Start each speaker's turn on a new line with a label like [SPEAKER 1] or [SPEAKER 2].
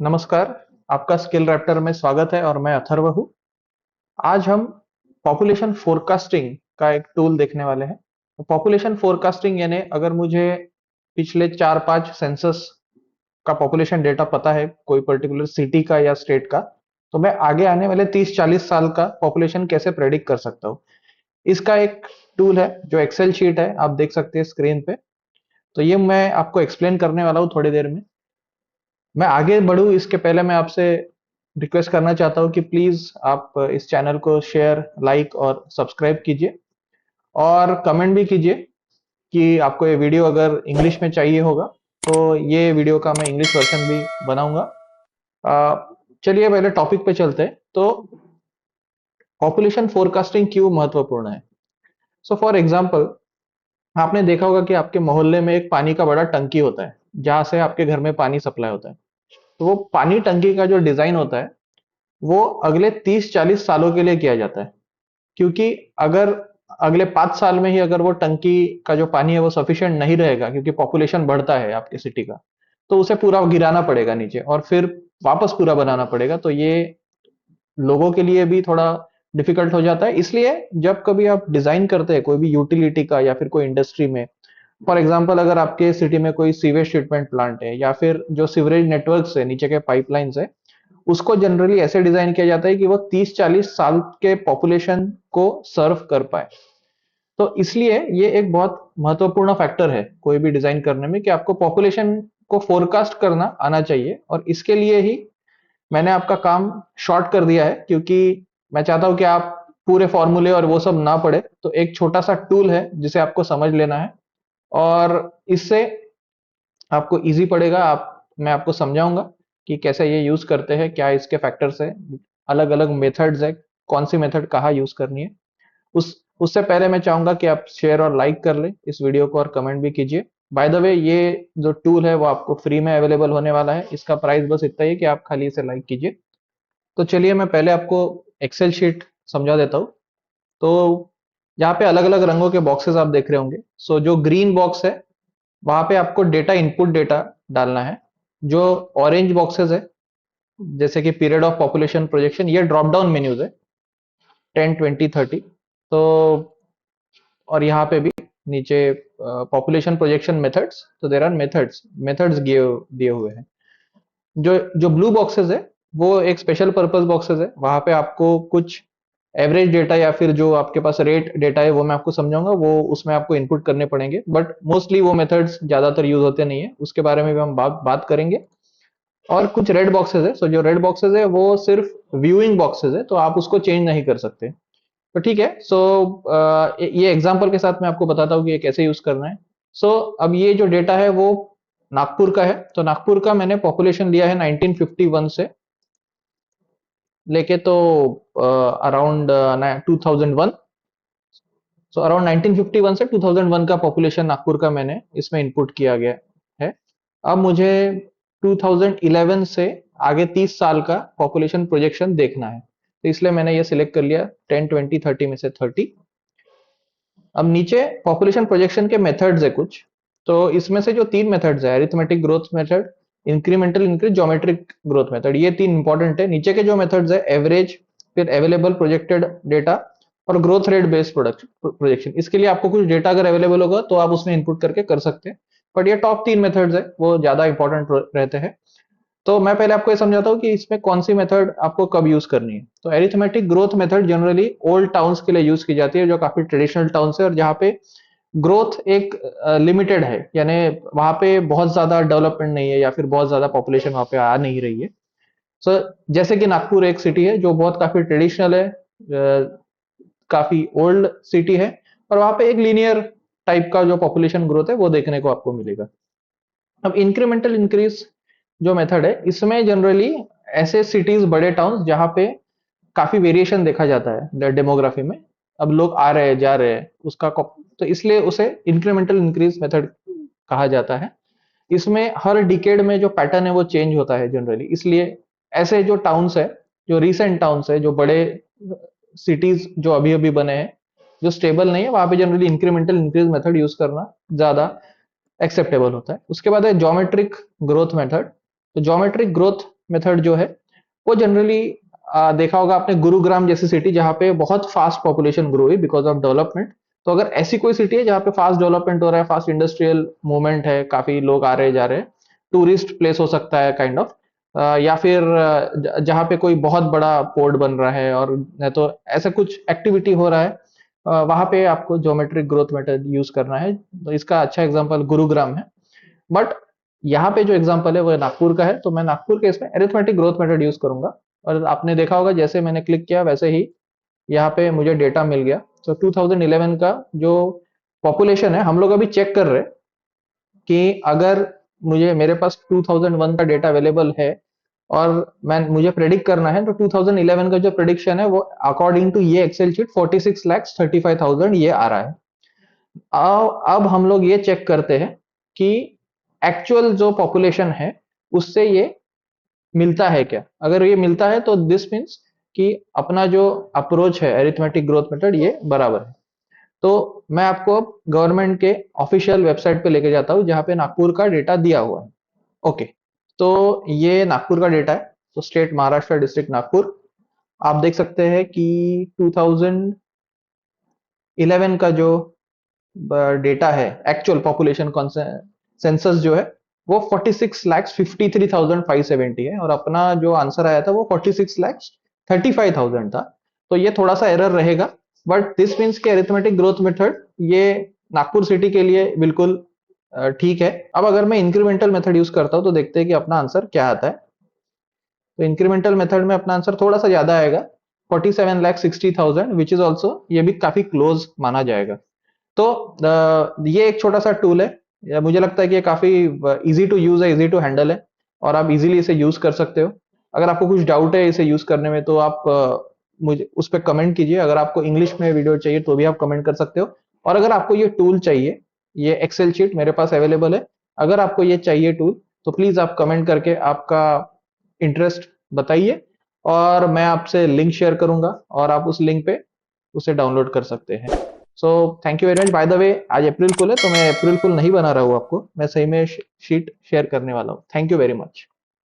[SPEAKER 1] नमस्कार, आपका skill Raptor में स्वागत है और मैं अथर्व हूँ। आज हम पॉपुलेशन फोरकास्टिंग का एक टूल देखने वाले हैं। पॉपुलेशन फोरकास्टिंग यानी अगर मुझे पिछले 4-5 सेंसस का पॉपुलेशन डेटा पता है, कोई पर्टिकुलर सिटी का या स्टेट का, तो मैं आगे आने वाले 30-40 साल का पॉपुलेशन कैसे प्रेडिक्ट कर सकता हूँ। इसका एक टूल है जो एक्सेल शीट है, आप देख सकते हैं स्क्रीन पे। तो ये मैं आपको एक्सप्लेन करने वाला हूँ थोड़ी देर में। मैं आगे बढ़ूँ इसके पहले मैं आपसे रिक्वेस्ट करना चाहता हूँ कि प्लीज आप इस चैनल को शेयर, लाइक और सब्सक्राइब कीजिए और कमेंट भी कीजिए कि आपको ये वीडियो अगर इंग्लिश में चाहिए होगा तो ये वीडियो का मैं इंग्लिश वर्जन भी बनाऊंगा। चलिए पहले टॉपिक पे चलते हैं। तो पॉपुलेशन फोरकास्टिंग क्यों महत्वपूर्ण है। सो फॉर एग्जांपल, आपने देखा होगा कि आपके मोहल्ले में एक पानी का बड़ा टंकी होता है जहां से आपके घर में पानी सप्लाई होता है। तो वो पानी टंकी का जो डिजाइन होता है वो अगले 30-40 सालों के लिए किया जाता है, क्योंकि अगर अगले 5 साल में ही अगर वो टंकी का जो पानी है वो सफिशिएंट नहीं रहेगा, क्योंकि पॉपुलेशन बढ़ता है आपकी सिटी का, तो उसे पूरा गिराना पड़ेगा नीचे और फिर वापस पूरा बनाना पड़ेगा। तो ये लोगों के लिए भी थोड़ा डिफिकल्ट हो जाता है। इसलिए जब कभी आप डिजाइन करते हैं कोई भी यूटिलिटी का या फिर कोई इंडस्ट्री में, फॉर एग्जाम्पल अगर आपके सिटी में कोई सीवेज ट्रीटमेंट प्लांट है या फिर जो सीवरेज नेटवर्क है, नीचे के पाइपलाइंस है, उसको जनरली ऐसे डिजाइन किया जाता है कि वो 30-40 साल के पॉपुलेशन को सर्व कर पाए। तो इसलिए ये एक बहुत महत्वपूर्ण फैक्टर है कोई भी डिजाइन करने में कि आपको पॉपुलेशन को फोरकास्ट करना आना चाहिए। और इसके लिए ही मैंने आपका काम शॉर्ट कर दिया है, क्योंकि मैं चाहता हूं कि आप पूरे फॉर्मूले और वो सब ना पढ़े। तो एक छोटा सा टूल है जिसे आपको समझ लेना है और इससे आपको इजी पड़ेगा। मैं आपको समझाऊंगा कि कैसे ये यूज करते हैं, क्या इसके फैक्टर्स है, अलग अलग मेथड्स है, कौन सी मेथड कहाँ यूज करनी है। उससे पहले मैं चाहूंगा कि आप शेयर और लाइक कर लें इस वीडियो को और कमेंट भी कीजिए। बाय द वे, ये जो टूल है वो आपको फ्री में अवेलेबल होने वाला है। इसका प्राइस बस इतना ही है कि आप खाली इसे लाइक कीजिए। तो चलिए मैं पहले आपको एक्सेल शीट समझा देता हूँ। तो यहाँ पे अलग अलग रंगों के बॉक्सेस आप देख रहे होंगे। सो जो ग्रीन बॉक्स है वहां पे आपको डेटा इनपुट डेटा डालना है। जो ऑरेंज बॉक्सेस है, जैसे कि पीरियड ऑफ पॉपुलेशन प्रोजेक्शन, ये ड्रॉप डाउन मेन्यूज है, 10, 20, 30। तो और यहाँ पे भी नीचे पॉपुलेशन प्रोजेक्शन मेथड्स, तो देर आर मेथड्स दिए हुए हैं। जो जो ब्लू बॉक्सेस है वो एक स्पेशल पर्पस बॉक्सेस है, वहां पे आपको कुछ एवरेज डेटा या फिर जो आपके पास रेट डेटा है वो मैं आपको समझाऊंगा, वो उसमें आपको इनपुट करने पड़ेंगे। बट मोस्टली वो मेथड्स ज्यादातर यूज होते नहीं है, उसके बारे में भी हम बात करेंगे। और कुछ रेड बॉक्सेस है। सो जो रेड बॉक्सेस है वो सिर्फ व्यूइंग बॉक्सेस है, तो आप उसको चेंज नहीं कर सकते। तो ठीक है। सो ये एग्जांपल के साथ मैं आपको बताता हूँ कि ये कैसे यूज करना है। सो अब ये जो डेटा है वो नागपुर का है। तो नागपुर का मैंने पॉपुलेशन लिया है 1951 से लेके तो अराउंड 2001। सो अराउंड 1951 से 2001 का पॉपुलेशन नागपुर का मैंने इसमें इनपुट किया गया है। अब मुझे 2011 से आगे 30 साल का पॉपुलेशन प्रोजेक्शन देखना है, तो इसलिए मैंने ये सिलेक्ट कर लिया 10, 20, 30 में से 30। अब नीचे पॉपुलेशन प्रोजेक्शन के मेथड्स है कुछ। तो इसमें से जो तीन मेथड्स है, arithmetic growth method, incremental increase, geometric growth method, ये तीन इंपॉर्टेंट है। नीचे के जो मेथड्स है एवरेज, फिर अवेलेबल प्रोजेक्टेड डेटा और ग्रोथ रेट बेस्ड प्रोजेक्शन, इसके लिए आपको कुछ डेटा अगर अवेलेबल होगा तो आप उसमें इनपुट करके कर सकते हैं। बट ये टॉप तीन मेथड्स है वो ज्यादा इंपॉर्टेंट रहते हैं। तो मैं पहले आपको ये समझाता हूँ कि इसमें कौन सी मेथड आपको कब यूज करनी है। तो arithmetic growth method generally old towns के लिए यूज की जाती है, जो काफी ट्रेडिशनल टाउन्स है और जहाँ पे ग्रोथ एक लिमिटेड है, यानी वहां पे बहुत ज्यादा डेवलपमेंट नहीं है या फिर बहुत ज्यादा पॉपुलेशन वहां पे आ नहीं रही है। सो जैसे कि नागपुर एक सिटी है जो बहुत काफी ट्रेडिशनल है, काफी ओल्ड सिटी है, और वहां पे एक लीनियर टाइप का जो पॉपुलेशन ग्रोथ है वो देखने को आपको मिलेगा। अब इंक्रीमेंटल इंक्रीज जो मेथड है, इसमें जनरली ऐसे सिटीज, बड़े टाउन्स जहां पे काफी वेरिएशन देखा जाता है डेमोग्राफी में, अब लोग आ रहे हैं जा रहे हैं तो इसलिए उसे इंक्रीमेंटल इंक्रीज मेथड कहा जाता है। इसमें हर डिकेड में जो पैटर्न है वो चेंज होता है जनरली, इसलिए ऐसे जो टाउन्स है, जो रीसेंट टाउन्स है, जो बड़े सिटीज जो अभी अभी बने हैं, जो स्टेबल नहीं है, वहां पे generally incremental increase method use करना ज्यादा एक्सेप्टेबल होता है। उसके बाद है ज्योमेट्रिक ग्रोथ मेथड। तो ज्योमेट्रिक ग्रोथ मेथड जो है वो जनरली देखा होगा आपने गुरुग्राम जैसी सिटी जहाँ पे बहुत फास्ट पॉपुलेशन ग्रो हुई बिकॉज ऑफ डेवलपमेंट। तो अगर ऐसी कोई सिटी है जहाँ पे फास्ट डेवलपमेंट हो रहा है, फास्ट इंडस्ट्रियल मूवमेंट है, काफी लोग आ रहे जा रहे हैं, टूरिस्ट प्लेस हो सकता है काइंड ऑफ, या फिर जहाँ पे कोई बहुत बड़ा पोर्ट बन रहा है और नहीं तो ऐसा कुछ एक्टिविटी हो रहा है, वहां पे आपको ज्योमेट्रिक ग्रोथ मेथड यूज करना है। तो इसका अच्छा एग्जांपल गुरुग्राम है। बट यहाँ पे जो एग्जांपल है वो नागपुर का है, तो मैं नागपुर के इसमें अरिथमेटिक ग्रोथ मेथड यूज करूंगा। और आपने देखा होगा जैसे मैंने क्लिक किया वैसे ही यहाँ पे मुझे डेटा मिल गया। तो 2011 का जो पॉपुलेशन है, हम लोग अभी चेक कर रहे हैं कि अगर मेरे पास 2001 का डेटा अवेलेबल है और मैं मुझे प्रेडिक्ट करना है, तो 2011 का जो प्रेडिक्शन है वो अकॉर्डिंग टू ये एक्सेल शीट 46,35,000 ये आ रहा है। अब हम लोग ये चेक करते हैं कि एक्चुअल जो पॉपुलेशन है उससे ये मिलता है क्या। अगर ये मिलता है तो दिस मीन्स कि अपना जो अप्रोच है अरिथमेटिक ग्रोथ मेथड ये बराबर है। तो मैं आपको अब गवर्नमेंट के ऑफिशियल वेबसाइट पे लेके जाता हूँ जहाँ पे नागपुर का डेटा दिया हुआ है। ओके, तो ये नागपुर का डेटा है। तो स्टेट महाराष्ट्र, डिस्ट्रिक्ट नागपुर। आप देख सकते हैं कि 2011 का जो डेटा है, एक्चुअल पॉपुलेशन सेंसस जो है वो 46,53,570 है और अपना जो आंसर आया था वो 46,35,000 था। तो ये थोड़ा सा एरर रहेगा, बट दिस मीन्स कि अरिथमेटिक ग्रोथ मेथड ये नागपुर सिटी के लिए बिल्कुल ठीक है। अब अगर मैं इंक्रीमेंटल मेथड यूज करता हूं तो देखते हैं कि अपना आंसर क्या आता है। तो इंक्रीमेंटल मेथड में अपना आंसर थोड़ा सा ज्यादा आएगा, 47,60,000, विच इज ऑल्सो ये भी काफी क्लोज माना जाएगा। तो ये एक छोटा सा टूल है, मुझे लगता है कि ये काफी इजी टू यूज है, इजी टू हैंडल है और आप इजीली इसे यूज कर सकते हो। अगर आपको कुछ डाउट है इसे यूज करने में तो आप मुझे उस पर कमेंट कीजिए। अगर आपको इंग्लिश में वीडियो चाहिए तो भी आप कमेंट कर सकते हो। और अगर आपको ये टूल चाहिए, ये एक्सेल शीट मेरे पास अवेलेबल है, अगर आपको ये चाहिए टूल तो प्लीज आप कमेंट करके आपका इंटरेस्ट बताइए और मैं आपसे लिंक शेयर करूंगा और आप उस लिंक पे उसे डाउनलोड कर सकते हैं। So thank you very much. By the way आज अप्रैल फुल है तो मैं अप्रैल फुल नहीं बना रहा हूँ आपको, मैं सही में शीट शेयर करने वाला हूँ। Thank you very much.